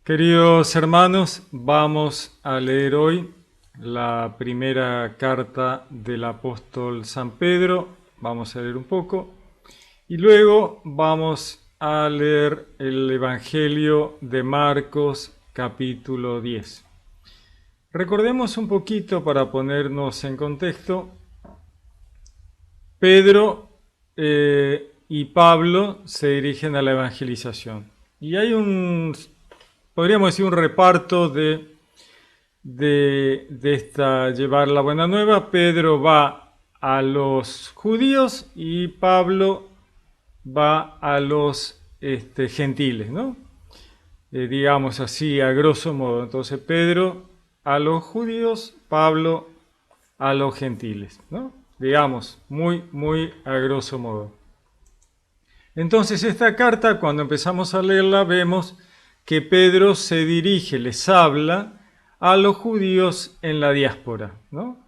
Queridos hermanos, vamos a leer hoy la primera carta del apóstol San Pedro. Vamos a leer un poco y luego vamos a leer el Evangelio de Marcos, capítulo 10. Recordemos un poquito para ponernos en contexto. Pedro y Pablo se dirigen a la evangelización y hay podríamos decir, un reparto de llevar la buena nueva. Pedro va a los judíos y Pablo va a los gentiles, ¿no? Digamos así, a grosso modo. Entonces Pedro a los judíos, Pablo a los gentiles, ¿no? Digamos, muy a grosso modo. Entonces esta carta, cuando empezamos a leerla, vemos que Pedro se dirige, les habla a los judíos en la diáspora, ¿no?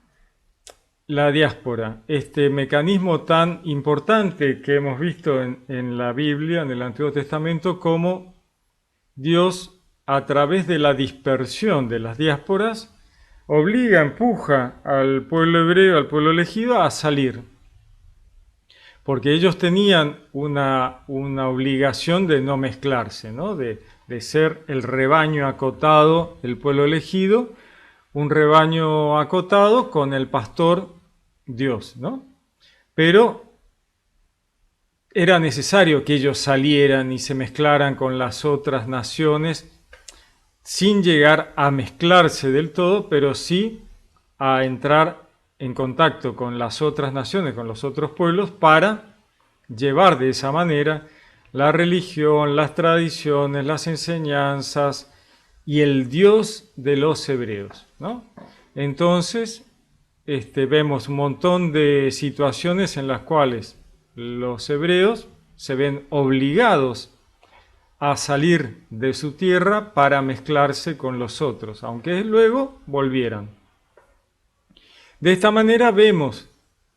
La diáspora, este mecanismo tan importante que hemos visto en la Biblia, en el Antiguo Testamento, como Dios, a través de la dispersión de las diásporas, empuja al pueblo hebreo, al pueblo elegido, a salir. Porque ellos tenían una obligación de no mezclarse, ¿no? De ser el rebaño acotado, el pueblo elegido, un rebaño acotado con el pastor Dios, ¿no? Pero era necesario que ellos salieran y se mezclaran con las otras naciones, sin llegar a mezclarse del todo, pero sí a entrar en contacto con las otras naciones, con los otros pueblos, para llevar de esa manera la religión, las tradiciones, las enseñanzas y el Dios de los hebreos, ¿no? Entonces, vemos un montón de situaciones en las cuales los hebreos se ven obligados a salir de su tierra para mezclarse con los otros, aunque luego volvieran. De esta manera vemos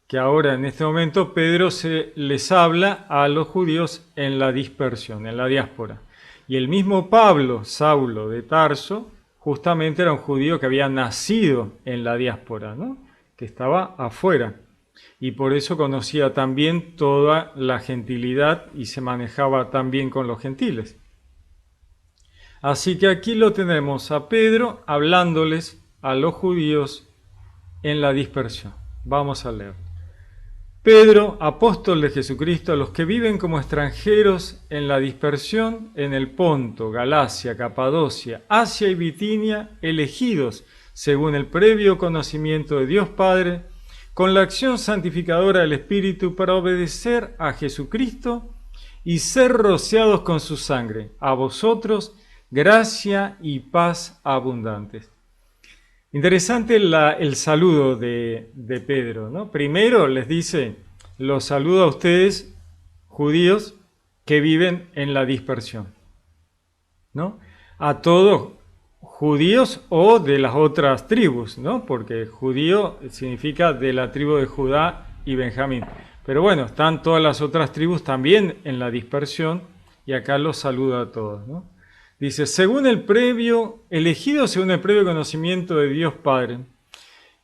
que ahora en este momento Pedro les habla a los judíos en la dispersión, en la diáspora. Y el mismo Pablo, Saulo de Tarso, justamente era un judío que había nacido en la diáspora, ¿no? Que estaba afuera. Y por eso conocía también toda la gentilidad y se manejaba también con los gentiles. Así que aquí lo tenemos a Pedro hablándoles a los judíos en la dispersión. Vamos a leer. Pedro, apóstol de Jesucristo, a los que viven como extranjeros en la dispersión en el Ponto, Galacia, Capadocia, Asia y Bitinia, elegidos según el previo conocimiento de Dios Padre, con la acción santificadora del Espíritu para obedecer a Jesucristo y ser rociados con su sangre. A vosotros, gracia y paz abundantes. Interesante el saludo de Pedro, ¿no? Primero les dice, los saludo a ustedes, judíos, que viven en la dispersión, ¿no? A todos judíos o de las otras tribus, ¿no? Porque judío significa de la tribu de Judá y Benjamín. Pero bueno, están todas las otras tribus también en la dispersión y acá los saluda a todos, ¿no? Dice, elegidos según el previo conocimiento de Dios Padre.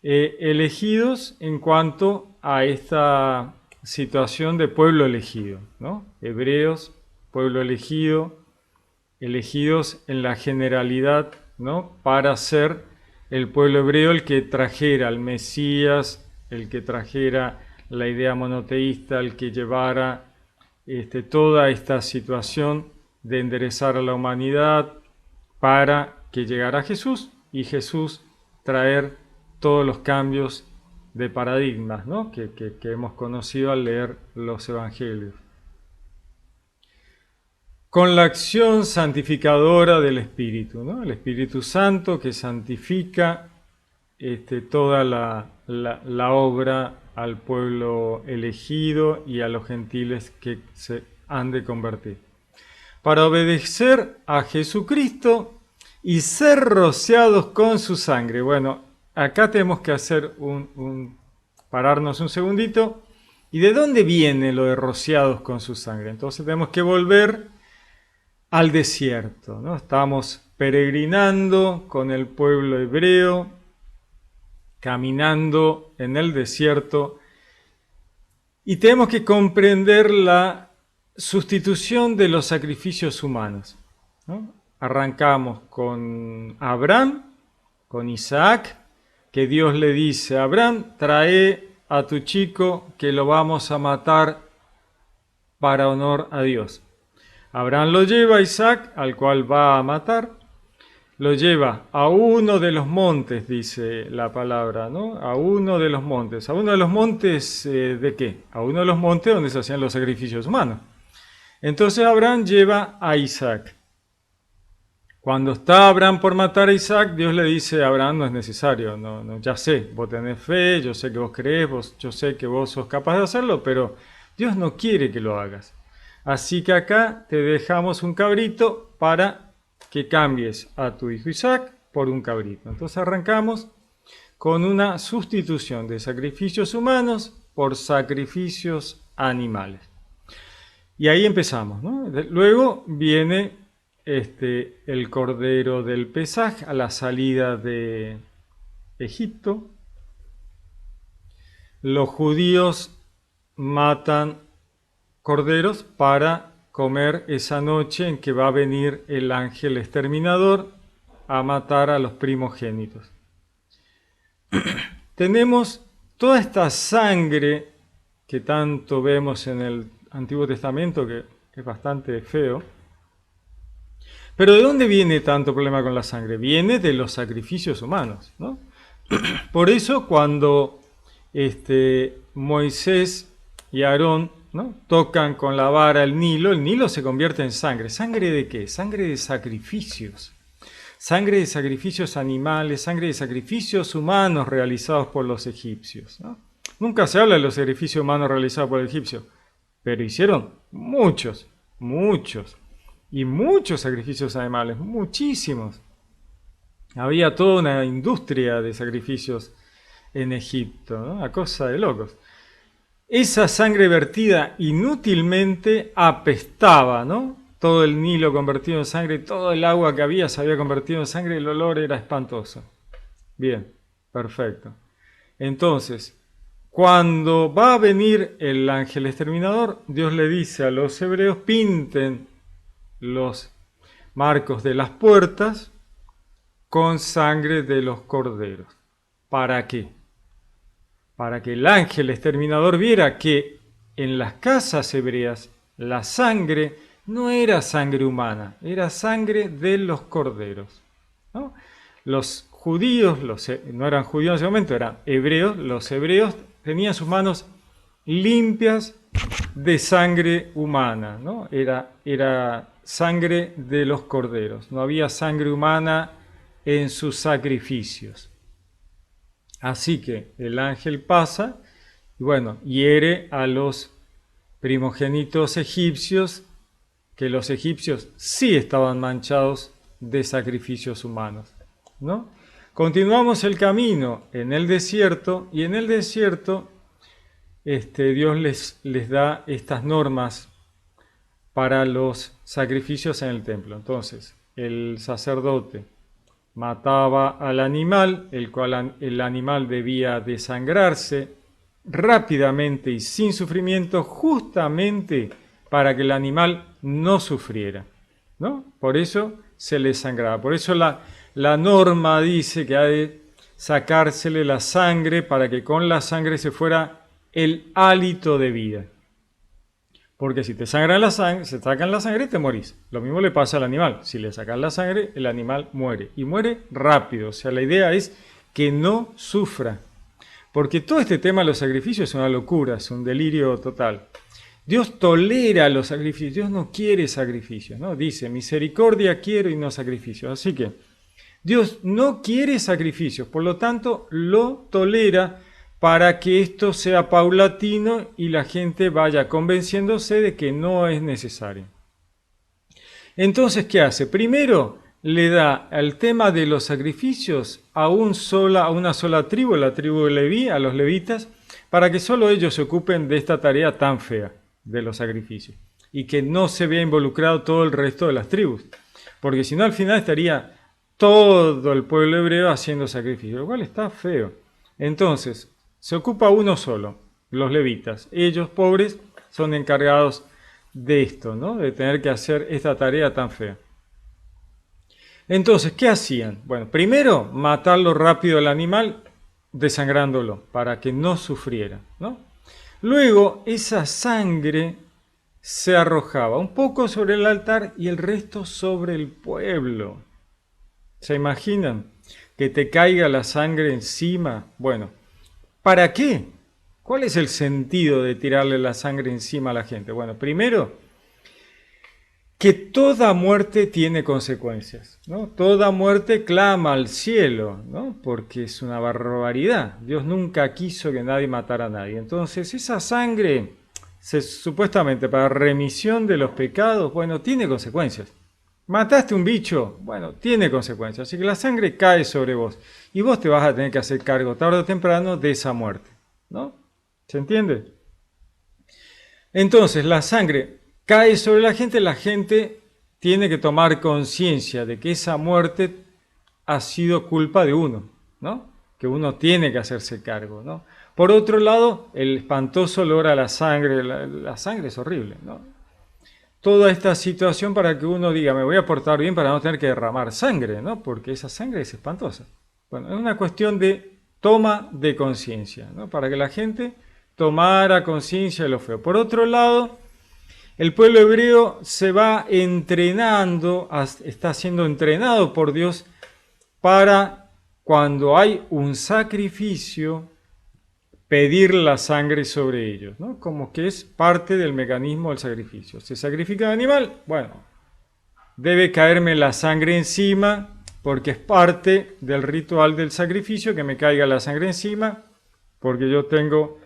Elegidos en cuanto a esta situación de pueblo elegido, ¿no? Hebreos, pueblo elegido, elegidos en la generalidad, ¿no? Para ser el pueblo hebreo el que trajera al Mesías, el que trajera la idea monoteísta, el que llevara toda esta situación de enderezar a la humanidad para que llegara Jesús y Jesús traer todos los cambios de paradigmas, ¿no? que hemos conocido al leer los evangelios. Con la acción santificadora del Espíritu, ¿no? El Espíritu Santo que santifica toda la obra al pueblo elegido y a los gentiles que se han de convertir. Para obedecer a Jesucristo y ser rociados con su sangre. Bueno, acá tenemos que hacer pararnos un segundito. ¿Y de dónde viene lo de rociados con su sangre? Entonces tenemos que volver al desierto, ¿no? Estamos peregrinando con el pueblo hebreo, caminando en el desierto, y tenemos que comprender la sustitución de los sacrificios humanos, ¿no? Arrancamos con Abraham, con Isaac, que Dios le dice a Abraham, trae a tu chico que lo vamos a matar para honor a Dios. Abraham lo lleva a Isaac, al cual va a matar, lo lleva a uno de los montes, dice la palabra, ¿no? A uno de los montes. ¿A uno de los montes de qué? A uno de los montes donde se hacían los sacrificios humanos. Entonces Abraham lleva a Isaac. Cuando está Abraham por matar a Isaac, Dios le dice a Abraham, no es necesario, no, ya sé, vos tenés fe, yo sé que vos creés, yo sé que vos sos capaz de hacerlo, pero Dios no quiere que lo hagas. Así que acá te dejamos un cabrito para que cambies a tu hijo Isaac por un cabrito. Entonces arrancamos con una sustitución de sacrificios humanos por sacrificios animales. Y ahí empezamos, ¿no? Luego viene el cordero del Pesaj a la salida de Egipto. Los judíos matan corderos para comer esa noche en que va a venir el ángel exterminador a matar a los primogénitos. Tenemos toda esta sangre que tanto vemos en el Antiguo Testamento, que es bastante feo. Pero ¿de dónde viene tanto problema con la sangre? Viene de los sacrificios humanos, ¿no? Por eso cuando Moisés y Aarón, ¿no?, tocan con la vara el Nilo se convierte en sangre. ¿Sangre de qué? Sangre de sacrificios. Sangre de sacrificios animales, sangre de sacrificios humanos realizados por los egipcios, ¿no? Nunca se habla de los sacrificios humanos realizados por los egipcios, pero hicieron muchos sacrificios animales, muchísimos. Había toda una industria de sacrificios en Egipto, ¿no? A cosa de locos. Esa sangre vertida inútilmente apestaba, ¿no? Todo el Nilo convertido en sangre, todo el agua que había se había convertido en sangre, el olor era espantoso. Bien, perfecto. Entonces, cuando va a venir el ángel exterminador, Dios le dice a los hebreos, pinten los marcos de las puertas con sangre de los corderos. ¿Para qué? Para que el ángel exterminador viera que en las casas hebreas la sangre no era sangre humana, era sangre de los corderos, ¿no? Los judíos, no eran judíos en ese momento, eran hebreos, los hebreos tenían sus manos limpias de sangre humana, ¿no? Era sangre de los corderos, no había sangre humana en sus sacrificios. Así que el ángel pasa y bueno, hiere a los primogénitos egipcios, que los egipcios sí estaban manchados de sacrificios humanos, ¿no? Continuamos el camino en el desierto y en el desierto Dios les da estas normas para los sacrificios en el templo. Entonces, el sacerdote mataba al animal, el animal debía desangrarse rápidamente y sin sufrimiento, justamente para que el animal no sufriera, ¿no? Por eso se le sangraba. Por eso la norma dice que ha de sacársele la sangre para que con la sangre se fuera el hálito de vida. Porque si te sangran la sangre, se sacan la sangre, te morís. Lo mismo le pasa al animal. Si le sacan la sangre, el animal muere. Y muere rápido. O sea, la idea es que no sufra. Porque todo este tema de los sacrificios es una locura, es un delirio total. Dios tolera los sacrificios, Dios no quiere sacrificios, ¿no? Dice, misericordia quiero y no sacrificios. Así que Dios no quiere sacrificios, por lo tanto lo tolera para que esto sea paulatino y la gente vaya convenciéndose de que no es necesario. Entonces, ¿qué hace? Primero le da el tema de los sacrificios a una sola tribu, la tribu de Leví, a los levitas, para que solo ellos se ocupen de esta tarea tan fea de los sacrificios y que no se vea involucrado todo el resto de las tribus. porque si no al final estaría todo el pueblo hebreo haciendo sacrificio, lo cual está feo. Entonces, se ocupa uno solo, los levitas. Ellos, pobres, son encargados de esto, ¿no? De tener que hacer esta tarea tan fea. Entonces, ¿qué hacían? Bueno, primero, matarlo rápido al animal, desangrándolo, para que no sufriera, ¿no? Luego, esa sangre se arrojaba un poco sobre el altar y el resto sobre el pueblo. ¿Se imaginan? Que te caiga la sangre encima. Bueno, ¿para qué? ¿Cuál es el sentido de tirarle la sangre encima a la gente? Bueno, primero, que toda muerte tiene consecuencias, ¿no? Toda muerte clama al cielo, ¿no? Porque es una barbaridad. Dios nunca quiso que nadie matara a nadie. Entonces, esa sangre, supuestamente para remisión de los pecados, bueno, tiene consecuencias. Mataste un bicho, bueno, tiene consecuencias. Así que la sangre cae sobre vos. Y vos te vas a tener que hacer cargo, tarde o temprano, de esa muerte, ¿no? ¿Se entiende? Entonces, la sangre cae sobre la gente tiene que tomar conciencia de que esa muerte ha sido culpa de uno, ¿no? Que uno tiene que hacerse cargo, ¿no? Por otro lado, el espantoso olor a la sangre es horrible, ¿no? Toda esta situación para que uno diga, me voy a portar bien para no tener que derramar sangre, ¿no? Porque esa sangre es espantosa. Bueno, es una cuestión de toma de conciencia, ¿no? Para que la gente tomara conciencia de lo feo. Por otro lado, el pueblo hebreo se va entrenando, está siendo entrenado por Dios para cuando hay un sacrificio, pedir la sangre sobre ellos, ¿no? Como que es parte del mecanismo del sacrificio. ¿Se sacrifica un animal? Bueno, debe caerme la sangre encima porque es parte del ritual del sacrificio, que me caiga la sangre encima, porque yo tengo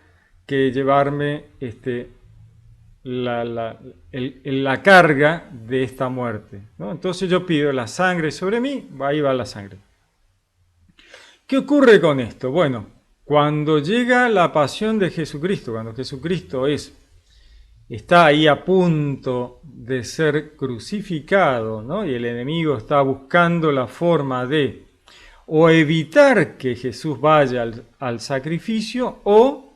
que llevarme la carga de esta muerte, ¿no? Entonces yo pido la sangre sobre mí, ahí va la sangre. ¿Qué ocurre con esto? Bueno, cuando llega la pasión de Jesucristo, cuando Jesucristo está ahí a punto de ser crucificado, ¿no? Y el enemigo está buscando la forma de o evitar que Jesús vaya al sacrificio o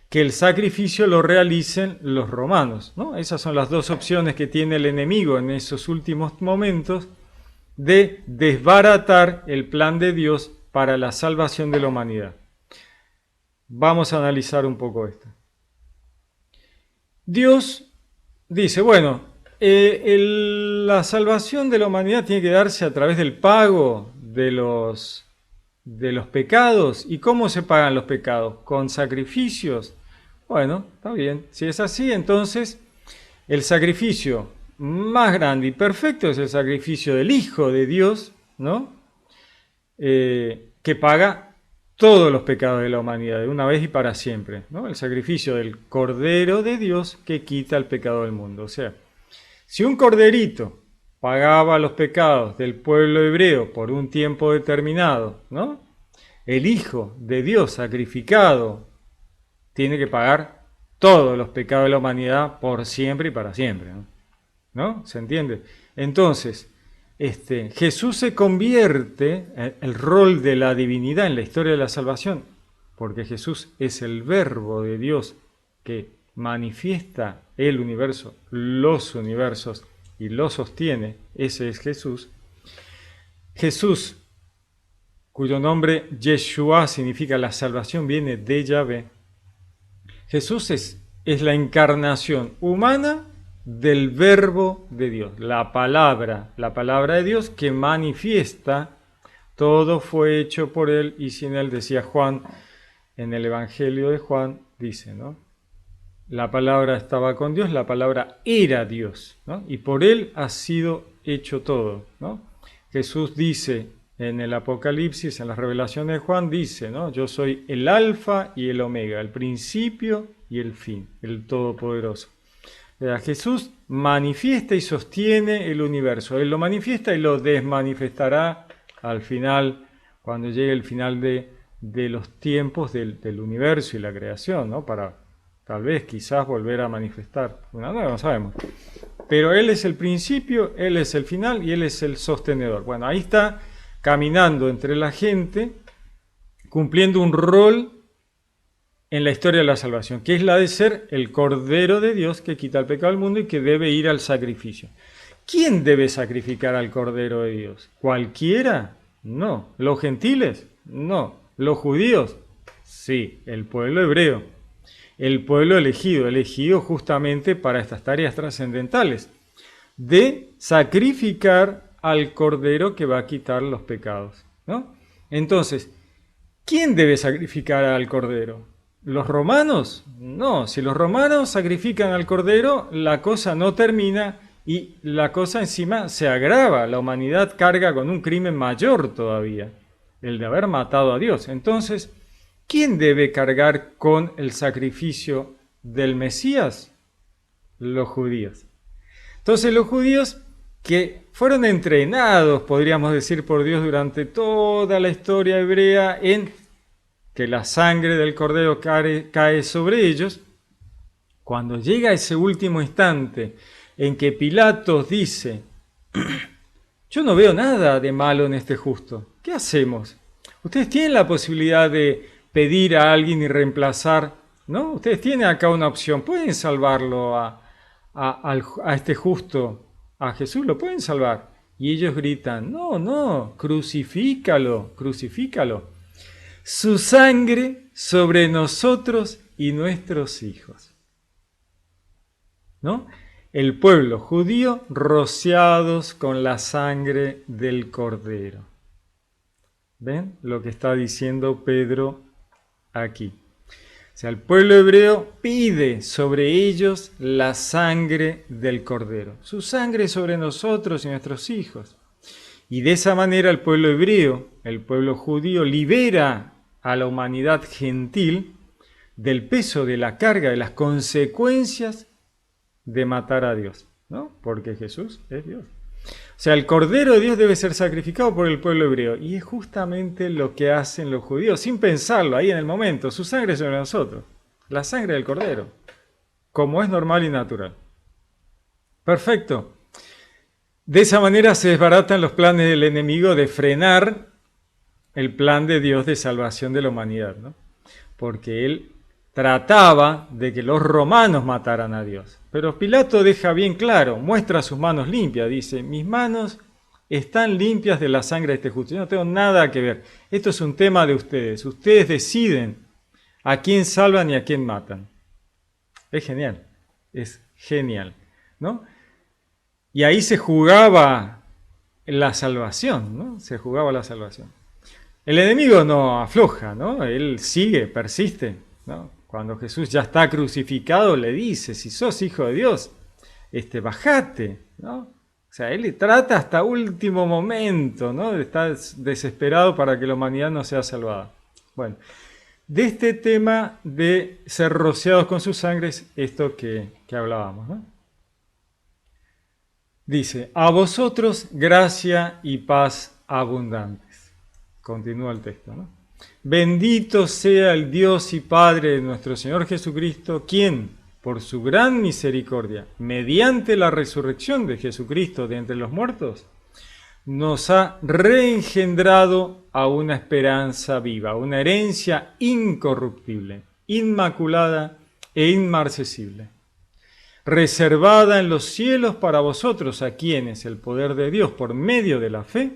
que el sacrificio lo realicen los romanos, ¿no? Esas son las dos opciones que tiene el enemigo en esos últimos momentos de desbaratar el plan de Dios para la salvación de la humanidad. Vamos a analizar un poco esto. Dios dice, bueno, la salvación de la humanidad tiene que darse a través del pago de los pecados. ¿Y cómo se pagan los pecados? ¿Con sacrificios? Bueno, está bien. Si es así, entonces el sacrificio más grande y perfecto es el sacrificio del Hijo de Dios, ¿no? Que paga todos los pecados de la humanidad, de una vez y para siempre, ¿no? El sacrificio del Cordero de Dios que quita el pecado del mundo. O sea, si un corderito pagaba los pecados del pueblo hebreo por un tiempo determinado, ¿no? El Hijo de Dios sacrificado tiene que pagar todos los pecados de la humanidad por siempre y para siempre, ¿no? ¿Se entiende? Entonces, Jesús se convierte en el rol de la divinidad en la historia de la salvación, porque Jesús es el verbo de Dios que manifiesta el universo, los universos y lo sostiene. Ese es Jesús. Jesús, cuyo nombre Yeshua significa la salvación, viene de Yahvé. Jesús es la encarnación humana del verbo de Dios, la palabra de Dios que manifiesta, todo fue hecho por él y sin él, decía Juan en el Evangelio de Juan, dice, ¿no? La palabra estaba con Dios, la palabra era Dios, ¿no? Y por él ha sido hecho todo, ¿no? Jesús dice en el Apocalipsis, en las revelaciones de Juan, dice, ¿no? Yo soy el alfa y el omega, el principio y el fin, el todopoderoso. Jesús manifiesta y sostiene el universo. Él lo manifiesta y lo desmanifestará al final, cuando llegue el final de los tiempos del universo y la creación, ¿no? Para tal vez, quizás, volver a manifestar una nueva, no sabemos. pero Él es el principio, Él es el final y Él es el sostenedor. Bueno, ahí está caminando entre la gente, cumpliendo un rol en la historia de la salvación, que es la de ser el Cordero de Dios que quita el pecado del mundo y que debe ir al sacrificio. ¿Quién debe sacrificar al Cordero de Dios? ¿Cualquiera? No. ¿Los gentiles? No. ¿Los judíos? Sí, el pueblo hebreo. El pueblo elegido justamente para estas tareas trascendentales, de sacrificar al Cordero que va a quitar los pecados, ¿no? Entonces, ¿quién debe sacrificar al Cordero? ¿Los romanos? No, si los romanos sacrifican al Cordero, la cosa no termina y la cosa encima se agrava. La humanidad carga con un crimen mayor todavía, el de haber matado a Dios. Entonces, ¿quién debe cargar con el sacrificio del Mesías? Los judíos. Entonces los judíos que fueron entrenados, podríamos decir, por Dios durante toda la historia hebrea en que la sangre del Cordero cae sobre ellos, cuando llega ese último instante en que Pilatos dice, yo no veo nada de malo en este justo, ¿qué hacemos? Ustedes tienen la posibilidad de pedir a alguien y reemplazar, ¿no? Ustedes tienen acá una opción, pueden salvarlo a este justo, a Jesús, lo pueden salvar. Y ellos gritan, no, crucifícalo. Su sangre sobre nosotros y nuestros hijos. ¿No? El pueblo judío rociados con la sangre del Cordero. ¿Ven lo que está diciendo Pedro aquí? O sea, el pueblo hebreo pide sobre ellos la sangre del Cordero. Su sangre sobre nosotros y nuestros hijos. Y de esa manera el pueblo hebreo, el pueblo judío, libera a la humanidad gentil del peso de la carga, de las consecuencias de matar a Dios, ¿no? Porque Jesús es Dios. O sea, el Cordero de Dios debe ser sacrificado por el pueblo hebreo. Y es justamente lo que hacen los judíos, sin pensarlo, ahí en el momento. Su sangre sobre nosotros. La sangre del Cordero. Como es normal y natural. Perfecto. De esa manera se desbaratan los planes del enemigo de frenar el plan de Dios de salvación de la humanidad, ¿no? Porque él trataba de que los romanos mataran a Dios. Pero Pilato deja bien claro, muestra sus manos limpias, dice, mis manos están limpias de la sangre de este justo. Yo no tengo nada que ver. Esto es un tema de ustedes. Ustedes deciden a quién salvan y a quién matan. Es genial, ¿no? Y ahí se jugaba la salvación, ¿no? Se jugaba la salvación. El enemigo no afloja, ¿no? Él sigue, persiste, ¿no? Cuando Jesús ya está crucificado, le dice, si sos hijo de Dios, bajate, ¿no? O sea, él trata hasta último momento, ¿no? Está desesperado para que la humanidad no sea salvada. Bueno, de este tema de ser rociados con su sangre es esto que hablábamos, ¿no? Dice, a vosotros gracia y paz abundantes. Continúa el texto, ¿no? Bendito sea el Dios y Padre de nuestro Señor Jesucristo, quien, por su gran misericordia, mediante la resurrección de Jesucristo de entre los muertos, nos ha reengendrado a una esperanza viva, una herencia incorruptible, inmaculada e inmarcesible, reservada en los cielos para vosotros, a quienes el poder de Dios, por medio de la fe,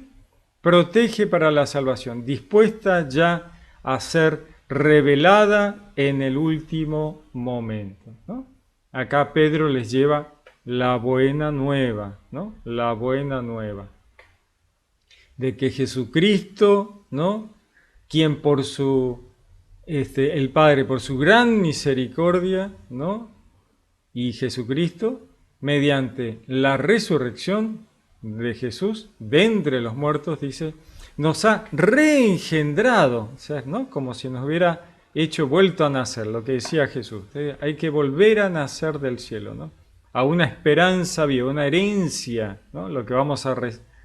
protege para la salvación, dispuesta ya a ser revelada en el último momento, ¿no? Acá Pedro les lleva la buena nueva, ¿no? La buena nueva. De que Jesucristo, ¿no? Quien por el Padre, por su gran misericordia, ¿no? Y Jesucristo, mediante la resurrección de Jesús, de entre los muertos, dice, nos ha reengendrado, o sea, ¿no? Como si nos hubiera vuelto a nacer, lo que decía Jesús. Hay que volver a nacer del cielo, ¿no? A una esperanza viva, una herencia, ¿no? Lo que vamos a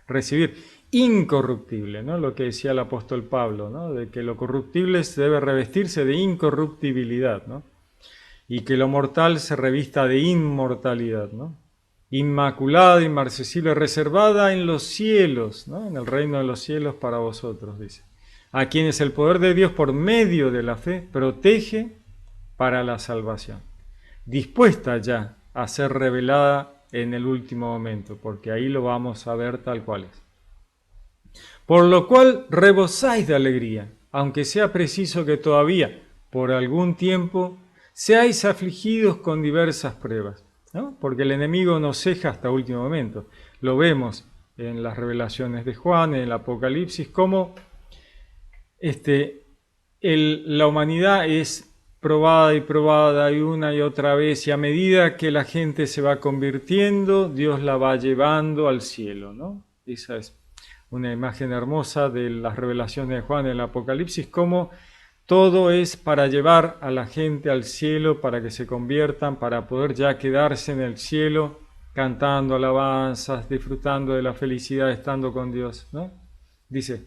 recibir, incorruptible, ¿no? Lo que decía el apóstol Pablo, ¿no? De que lo corruptible se debe revestirse de incorruptibilidad, ¿no? Y que lo mortal se revista de inmortalidad, ¿no? inmaculada, inmarcesible, reservada en los cielos, ¿no? En el reino de los cielos para vosotros, dice. A quienes el poder de Dios por medio de la fe protege para la salvación, dispuesta ya a ser revelada en el último momento, porque ahí lo vamos a ver tal cual es. Por lo cual rebosáis de alegría, aunque sea preciso que todavía, por algún tiempo, seáis afligidos con diversas pruebas, ¿no? Porque el enemigo nos ceja hasta último momento. Lo vemos en las revelaciones de Juan, en el Apocalipsis, cómo la humanidad es probada y una y otra vez, y a medida que la gente se va convirtiendo, Dios la va llevando al cielo, ¿no? Esa es una imagen hermosa de las revelaciones de Juan en el Apocalipsis, cómo todo es para llevar a la gente al cielo, para que se conviertan, para poder ya quedarse en el cielo, cantando alabanzas, disfrutando de la felicidad, estando con Dios, ¿no? Dice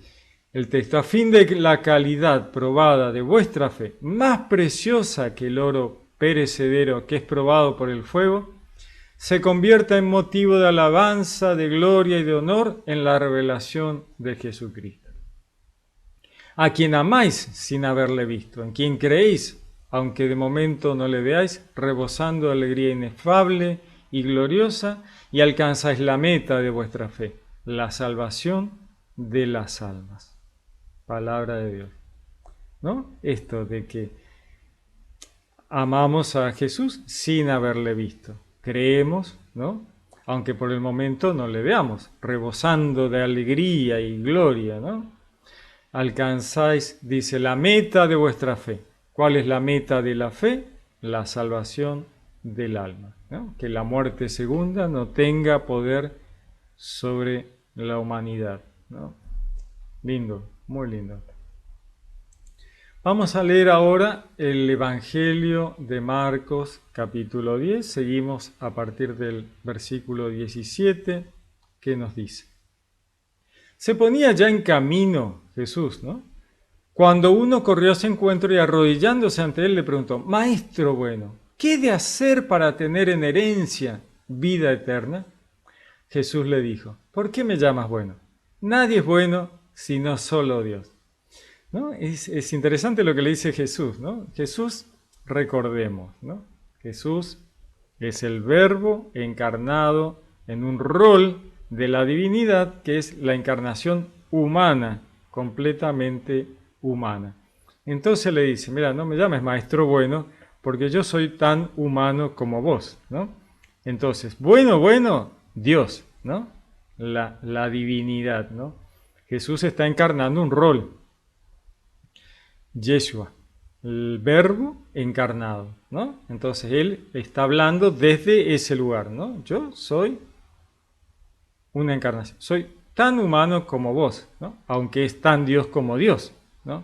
el texto, a fin de que la calidad probada de vuestra fe, más preciosa que el oro perecedero que es probado por el fuego, se convierta en motivo de alabanza, de gloria y de honor en la revelación de Jesucristo. A quien amáis sin haberle visto, en quien creéis, aunque de momento no le veáis, rebosando de alegría inefable y gloriosa, y alcanzáis la meta de vuestra fe, la salvación de las almas. Palabra de Dios, ¿no? Esto de que amamos a Jesús sin haberle visto. Creemos, ¿no? Aunque por el momento no le veamos, rebosando de alegría y gloria, ¿no? Alcanzáis, dice, la meta de vuestra fe. ¿Cuál es la meta de la fe? La salvación del alma, ¿no? Que la muerte segunda no tenga poder sobre la humanidad, ¿no? Lindo, muy lindo. Vamos a leer ahora el Evangelio de Marcos, capítulo 10. Seguimos a partir del versículo 17, que nos dice. Se ponía ya en camino Jesús, ¿no? Cuando uno corrió a su encuentro y arrodillándose ante él le preguntó, Maestro bueno, ¿qué he de hacer para tener en herencia vida eterna? Jesús le dijo, ¿por qué me llamas bueno? Nadie es bueno sino solo Dios, ¿no? Es interesante lo que le dice Jesús, ¿no? Jesús, recordemos, ¿no? Jesús es el Verbo encarnado en un rol de la divinidad que es la encarnación humana, completamente humana. Entonces le dice, mira, no me llames maestro bueno, porque yo soy tan humano como vos, ¿no? Entonces, bueno, Dios, ¿no? La divinidad, ¿no? Jesús está encarnando un rol. Yeshua, el Verbo encarnado, ¿no? Entonces él está hablando desde ese lugar, ¿no? Yo soy una encarnación, soy tan humano como vos, ¿no? Aunque es tan Dios como Dios, ¿no?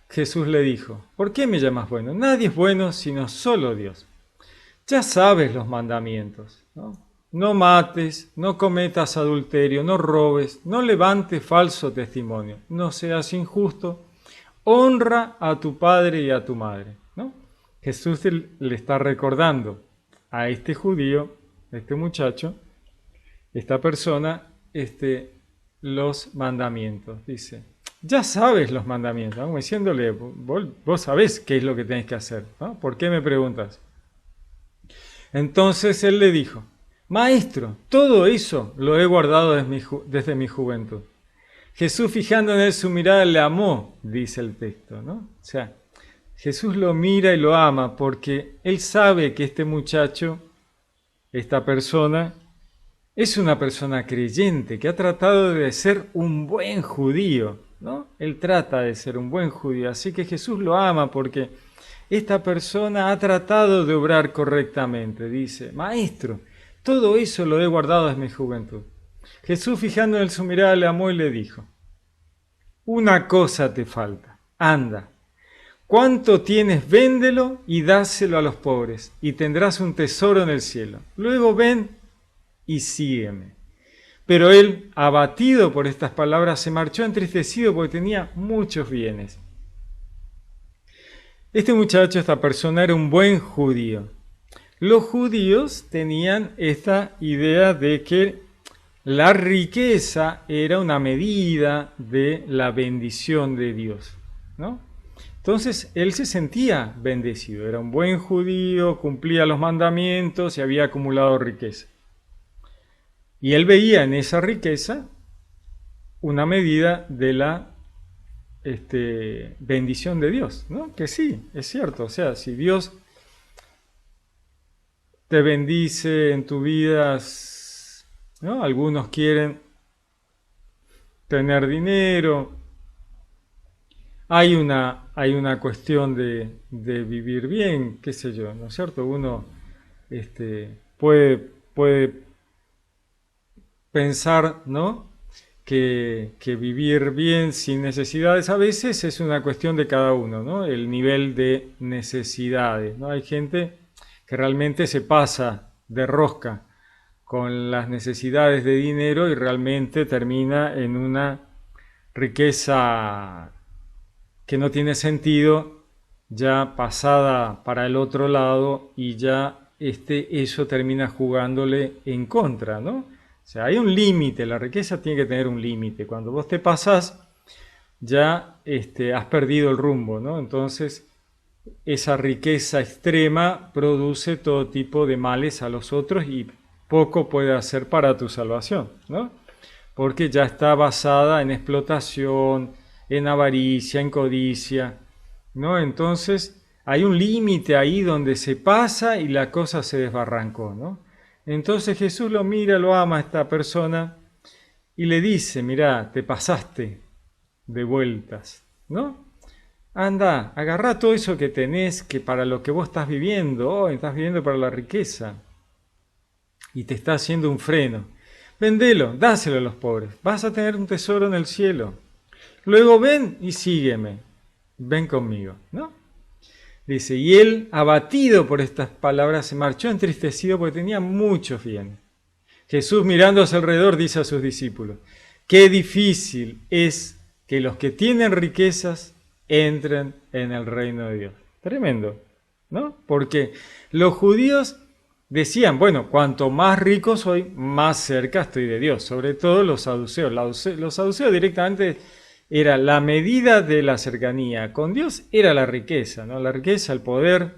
Jesús le dijo, ¿por qué me llamas bueno? Nadie es bueno sino solo Dios. Ya sabes los mandamientos, ¿no? No mates, no cometas adulterio, no robes, no levantes falso testimonio, no seas injusto, honra a tu padre y a tu madre, ¿no? Jesús le está recordando a este judío, a este muchacho, esta persona, los mandamientos. Dice, ya sabes los mandamientos, ¿no? Como diciéndole, vos sabés qué es lo que tenés que hacer, ¿no? ¿Por qué me preguntas? Entonces él le dijo, Maestro, todo eso lo he guardado desde mi juventud. Jesús, fijando en él su mirada, le amó, dice el texto, ¿no? O sea, Jesús lo mira y lo ama porque él sabe que este muchacho, esta persona, es una persona creyente que ha tratado de ser un buen judío, ¿no? Él trata de ser un buen judío, así que Jesús lo ama porque esta persona ha tratado de obrar correctamente. Dice, Maestro, todo eso lo he guardado desde mi juventud. Jesús, fijando en su mirada, le amó y le dijo, una cosa te falta, anda, cuánto tienes, véndelo y dáselo a los pobres, y tendrás un tesoro en el cielo. Luego ven y sígueme. Pero él, abatido por estas palabras, se marchó entristecido porque tenía muchos bienes. Este muchacho, esta persona, era un buen judío. los judíos tenían esta idea de que la riqueza era una medida de la bendición de Dios, ¿no? Entonces él se sentía bendecido, era un buen judío, cumplía los mandamientos y había acumulado riqueza. Y él veía en esa riqueza una medida de la bendición de Dios, ¿no? Que sí, es cierto, o sea, si Dios te bendice en tu vida, ¿no? Algunos quieren tener dinero, hay una cuestión de vivir bien, qué sé yo, ¿no es cierto? Uno puede pensar, ¿no? Que vivir bien sin necesidades a veces es una cuestión de cada uno, ¿no? El nivel de necesidades, ¿no? Hay gente que realmente se pasa de rosca con las necesidades de dinero y realmente termina en una riqueza que no tiene sentido, ya pasada para el otro lado y ya eso termina jugándole en contra, ¿no? O sea, hay un límite, la riqueza tiene que tener un límite. Cuando vos te pasás, ya has perdido el rumbo, ¿no? Entonces, esa riqueza extrema produce todo tipo de males a los otros y poco puede hacer para tu salvación, ¿no? Porque ya está basada en explotación, en avaricia, en codicia, ¿no? Entonces, hay un límite ahí donde se pasa y la cosa se desbarrancó, ¿no? Entonces Jesús lo mira, lo ama a esta persona y le dice, mirá, te pasaste de vueltas, ¿no? Anda, agarrá todo eso que tenés, que para lo que vos estás viviendo, estás viviendo para la riqueza, y te está haciendo un freno. Vendelo, dáselo a los pobres, vas a tener un tesoro en el cielo. Luego ven y sígueme, ven conmigo, ¿no? Dice, y él, abatido por estas palabras, se marchó entristecido porque tenía muchos bienes. Jesús, mirando a su alrededor, dice a sus discípulos, qué difícil es que los que tienen riquezas entren en el reino de Dios. Tremendo, ¿no? Porque los judíos decían, bueno, cuanto más rico soy, más cerca estoy de Dios. Sobre todo los saduceos. Los saduceos directamente era la medida de la cercanía. Con Dios era la riqueza, ¿no? La riqueza, el poder.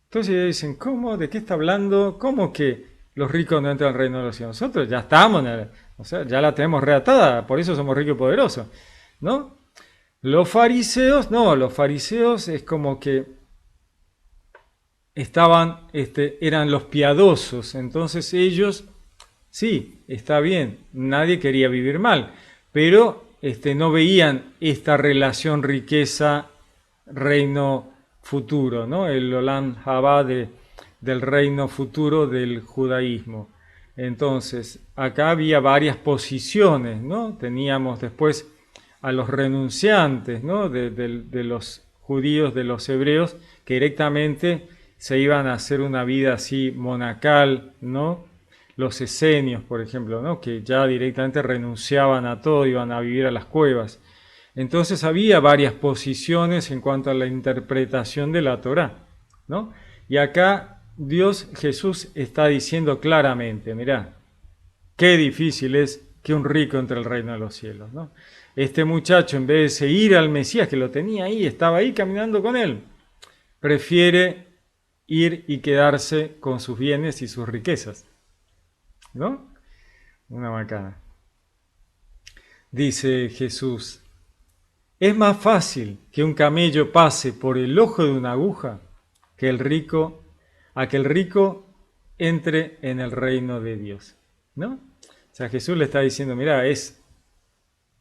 Entonces ellos dicen, ¿cómo? ¿De qué está hablando? ¿Cómo que los ricos no entran al reino de los cielos? Nosotros ya estamos, o sea, ya la tenemos reatada, por eso somos ricos y poderosos, ¿no? Los fariseos, no, los fariseos es como que eran los piadosos, entonces ellos, sí, está bien, nadie quería vivir mal, pero no veían esta relación riqueza-reino futuro, ¿no? El Olam Habá del reino futuro del judaísmo. Entonces, acá había varias posiciones, ¿no? Teníamos después a los renunciantes, ¿no? de los judíos, de los hebreos, que directamente se iban a hacer una vida así monacal, ¿no? Los esenios, por ejemplo, ¿no? Que ya directamente renunciaban a todo, iban a vivir a las cuevas. Entonces había varias posiciones en cuanto a la interpretación de la Torá, ¿no? Y acá Jesús está diciendo claramente, mirá, qué difícil es que un rico entre al reino de los cielos, ¿no? Este muchacho, en vez de seguir al Mesías, que lo tenía ahí, estaba ahí caminando con él, prefiere ir y quedarse con sus bienes y sus riquezas, ¿no? Una macana. Dice Jesús, es más fácil que un camello pase por el ojo de una aguja que que el rico entre en el reino de Dios, ¿no? O sea, Jesús le está diciendo, mira, es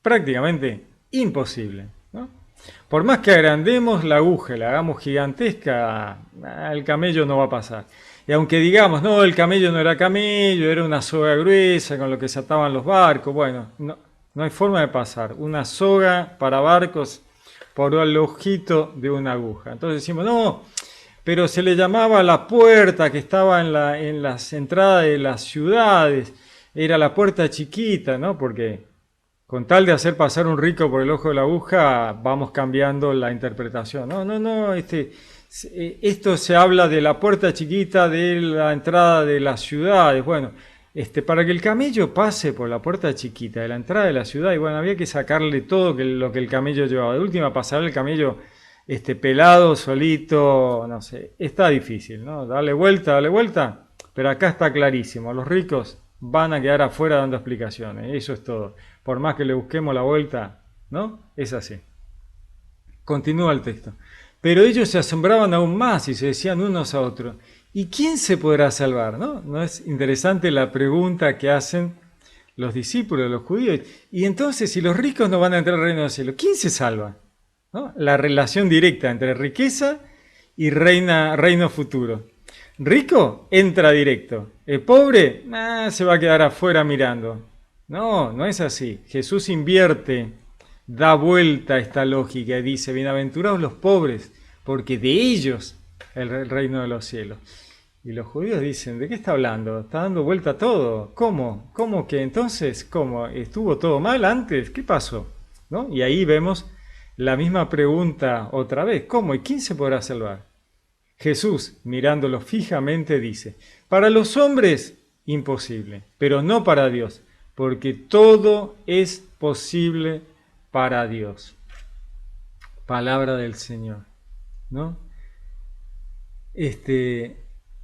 prácticamente imposible, ¿no? Por más que agrandemos la aguja, la hagamos gigantesca, el camello no va a pasar. Y aunque digamos, no, el camello no era camello, era una soga gruesa con lo que se ataban los barcos, bueno, no hay forma de pasar. Una soga para barcos por el ojito de una aguja. Entonces decimos, no, pero se le llamaba la puerta que estaba en las entradas de las ciudades, era la puerta chiquita, ¿no? Porque con tal de hacer pasar un rico por el ojo de la aguja, vamos cambiando la interpretación. No, Esto se habla de la puerta chiquita de la entrada de las ciudades. Bueno, para que el camello pase por la puerta chiquita de la entrada de la ciudad, y bueno, había que sacarle todo lo que el camello llevaba. De última, pasar el camello pelado, solito, no sé, está difícil, ¿no? Dale vuelta, pero acá está clarísimo. Los ricos van a quedar afuera dando explicaciones, eso es todo. Por más que le busquemos la vuelta, ¿no? Es así. Continúa el texto. Pero ellos se asombraban aún más y se decían unos a otros, ¿y quién se podrá salvar? ¿No es interesante la pregunta que hacen los discípulos, los judíos? Y entonces, si los ricos no van a entrar al reino del cielo, ¿quién se salva? ¿No? La relación directa entre riqueza y reino futuro. Rico entra directo. El pobre se va a quedar afuera mirando. No es así. Jesús invierte, da vuelta a esta lógica y dice, bienaventurados los pobres, porque de ellos el reino de los cielos. Y los judíos dicen, ¿de qué está hablando? Está dando vuelta a todo. ¿Cómo? ¿Cómo que entonces? ¿Cómo? ¿Estuvo todo mal antes? ¿Qué pasó? ¿No? Y ahí vemos la misma pregunta otra vez. ¿Cómo? ¿Y quién se podrá salvar? Jesús, mirándolo fijamente, dice, para los hombres, imposible, pero no para Dios, porque todo es posible para Dios. Palabra del Señor, ¿no?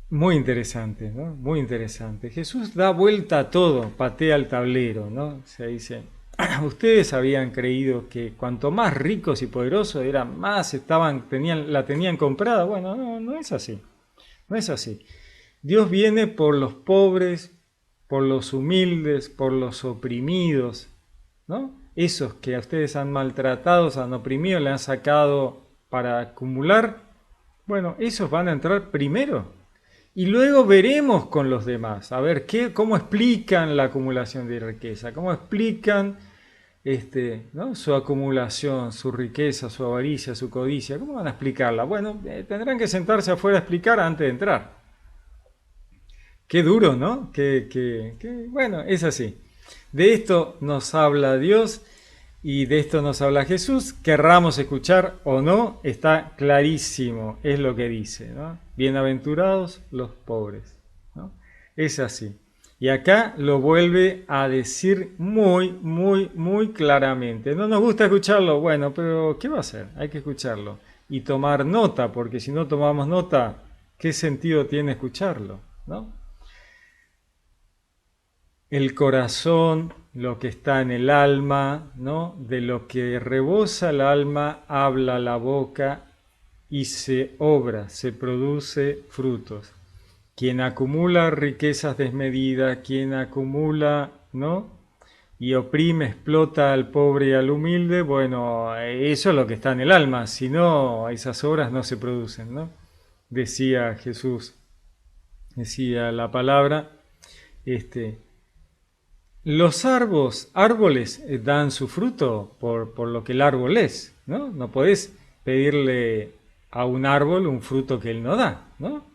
Muy interesante, ¿no? Muy interesante. Jesús da vuelta a todo, patea el tablero, ¿no? Se dice, ustedes habían creído que cuanto más ricos y poderosos eran, más la tenían comprada. Bueno, no es así. No es así. Dios viene por los pobres, por los humildes, por los oprimidos, ¿no? Esos que a ustedes han maltratado, han oprimido, le han sacado para acumular. Bueno, esos van a entrar primero. Y luego veremos con los demás, a ver cómo explican la acumulación de riqueza, cómo explican ¿no? Su acumulación, su riqueza, su avaricia, su codicia. ¿Cómo van a explicarla? Bueno, tendrán que sentarse afuera a explicar antes de entrar. Qué duro, ¿no? Bueno, es así. De esto nos habla Dios y de esto nos habla Jesús. Querramos escuchar o no, está clarísimo, es lo que dice, ¿no? Bienaventurados los pobres, ¿no? Es así. Y acá lo vuelve a decir muy, muy, muy claramente. No nos gusta escucharlo, bueno, pero ¿qué va a hacer? Hay que escucharlo y tomar nota, porque si no tomamos nota, ¿qué sentido tiene escucharlo? ¿No? El corazón, lo que está en el alma, ¿no? De lo que rebosa el alma, habla la boca y se obra, se produce frutos. Quien acumula riquezas desmedidas, quien acumula, ¿no? Y oprime, explota al pobre y al humilde, bueno, eso es lo que está en el alma, si no, esas obras no se producen, ¿no? Decía Jesús, decía la palabra, los árboles dan su fruto por lo que el árbol es, ¿no? No podés pedirle a un árbol un fruto que él no da, ¿no?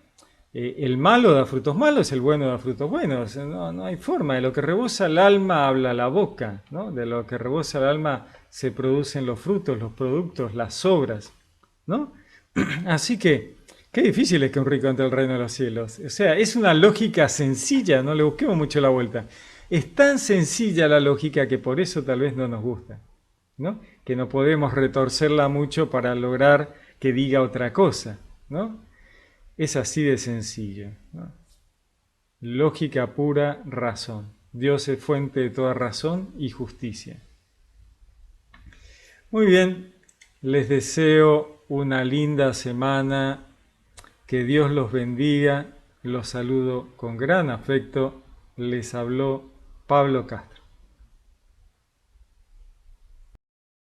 El malo da frutos malos, el bueno da frutos buenos. No hay forma. De lo que rebosa el alma habla la boca, ¿no? De lo que rebosa el alma se producen los frutos, los productos, las obras, ¿no? Así que, qué difícil es que un rico entre al reino de los cielos. O sea, es una lógica sencilla, no le busquemos mucho la vuelta. Es tan sencilla la lógica que por eso tal vez no nos gusta, ¿no? Que no podemos retorcerla mucho para lograr que diga otra cosa, ¿no? Es así de sencillo, ¿no? Lógica pura, razón. Dios es fuente de toda razón y justicia. Muy bien, les deseo una linda semana, que Dios los bendiga, los saludo con gran afecto, les habló Pablo Castro.